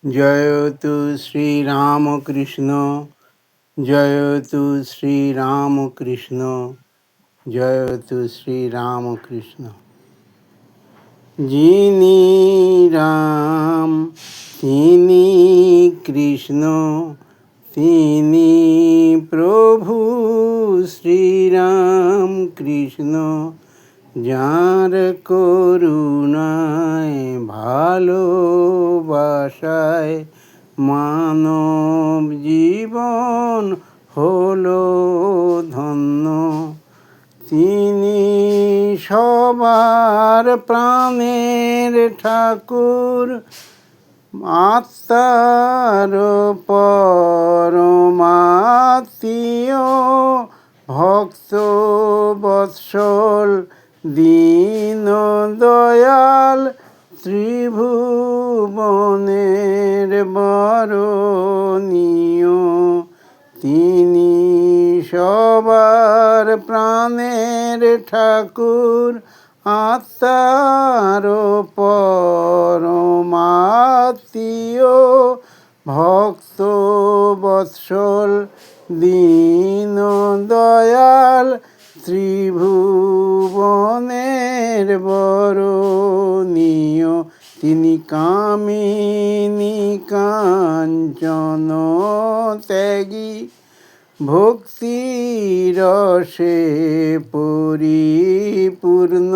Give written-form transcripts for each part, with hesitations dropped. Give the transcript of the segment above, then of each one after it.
জয়তু শ্রীরামকৃষ্ণ, জয়তু শ্রীরামকৃষ্ণ, জয়তু শ্রীরামকৃষ্ণ। যিনি রাম তিনি কৃষ্ণ, তিনি প্রভু শ্রীরাম কৃষ্ণ। যার করুণায় ভালোবাসায় মানব জীবন হলো ধন্য। তিনি সবার প্রাণের ঠাকুর, আত্মার পরমাত্মীয়, ভক্ত বৎসল দীন দয়াল, ত্রিভুবনের বরণীয়। তিনি সবার প্রাণের ঠাকুর, আত্মার পরমাত্মীয়, ভক্ত বৎসল দীন দয়াল, ত্রিভুবনের বরণীয়। তিনি কামিনী কাঞ্চন ত্যাগী, ভক্তি রসে পরিপূর্ণ।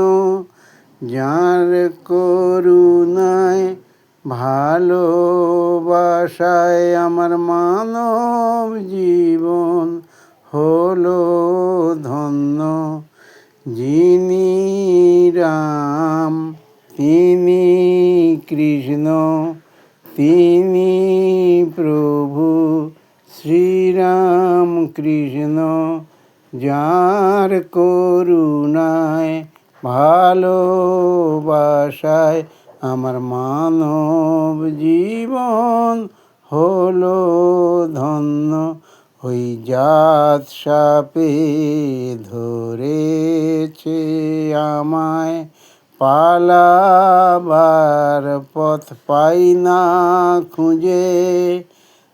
যার করুণায় ভালোবাসায় আমার মানব জীবন হলো ধন্য। যিনি রাম তিনি কৃষ্ণ, তিনি প্রভু শ্রীরাম কৃষ্ণ। যার করুণায় ভালোবাসায় আমার মানব জীবন হলো ধন্য। ওই জাত সাপে ধরেছে আমায়, পালাবার পথ পাই না খুঁজে।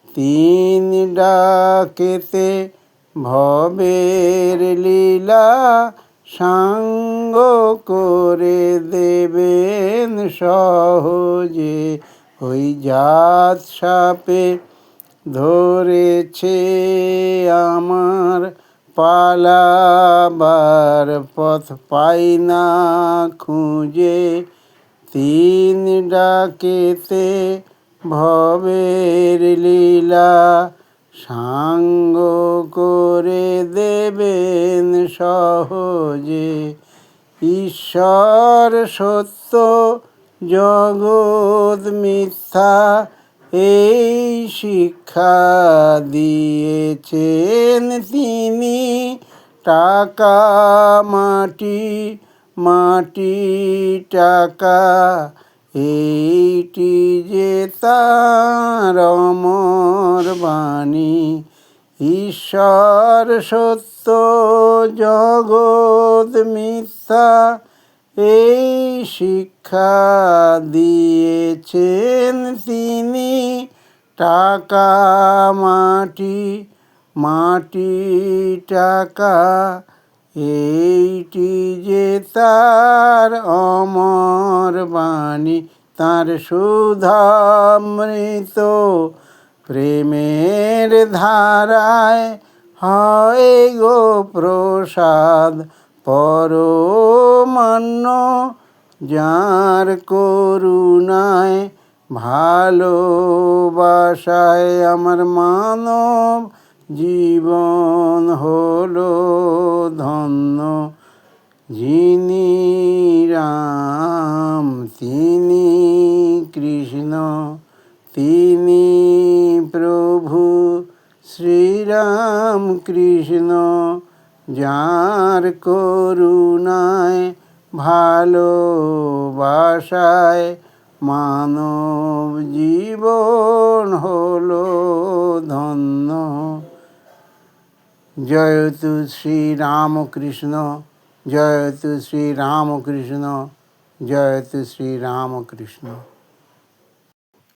তিন ডাকেতে ভবের লীলা, সাঙ্গ করে দেবেন সহজে। ওই জাত সাপে ধরেছে আমার, পালাবার পথ পাই না খুঁজে। তিন ডাকেতে ভবের লীলা, সাঙ্গ করে দেবেন সহজে। ঈশ্বর সত্য জগৎ মিথ্যা, এই শিক্ষা দিয়েছেন তিনি। টাকা মাটি, মাটি টাকা, এইটি যে তার অমর বাণী। ঈশ্বর সত্য জগৎ মিথ্যা, এই শিক্ষা দিয়েছেন তিনি। টাকা মাটি, মাটি টাকা, এইটি যে তার অমর বাণী। তার সুধামৃত প্রেমের ধারায় হয় গো প্রসাদ পরমান্ন। যার করুণায় ভালোবাসায় আমার মানব জীবন হলো ধন্য। যিনি রাম তিনি কৃষ্ণ, তিনি প্রভু শ্রীরাম কৃষ্ণ। যার করুণায় ভালোবাসায় মানব জীবন হলো ধন্য। জয়তু শ্রীরামকৃষ্ণ, জয়তু শ্রীরামকৃষ্ণ, জয়তু শ্রীরামকৃষ্ণ।